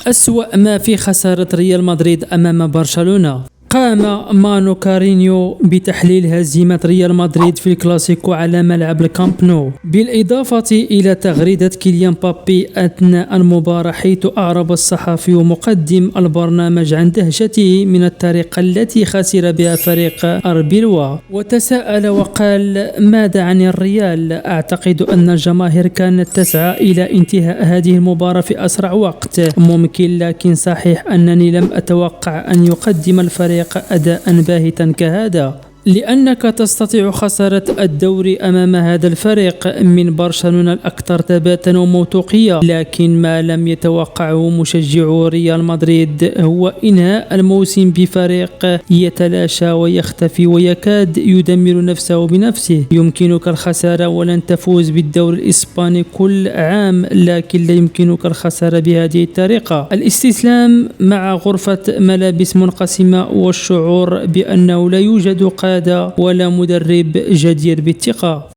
أسوأ ما في خسارة ريال مدريد أمام برشلونة. قام مانو كارينيو بتحليل هزيمة ريال مدريد في الكلاسيكو على ملعب الكامب نو، بالإضافة إلى تغريدة كيليان بابي أثناء المباراة، حيث أعرب الصحفي مقدم البرنامج عن دهشته من الطريقة التي خسر بها فريق أربيلوا، وتساءل وقال: ماذا عن الريال؟ أعتقد أن الجماهير كانت تسعى إلى انتهاء هذه المباراة في أسرع وقت ممكن، لكن صحيح أنني لم أتوقع أن يقدم الفريق أداء باهتا كهذا، لأنك تستطيع خسارة الدوري أمام هذا الفريق من برشلونة الأكثر ثباتا وموثوقية. لكن ما لم يتوقعه مشجعو ريال مدريد هو إنهاء الموسم بفريق يتلاشى ويختفي ويكاد يدمر نفسه بنفسه. يمكنك الخسارة ولن تفوز بالدوري الإسباني كل عام، لكن لا يمكنك الخسارة بهذه الطريقة. الاستسلام مع غرفة ملابس منقسمة والشعور بأنه لا يوجد قادة ولا مدرب جدير بالثقة.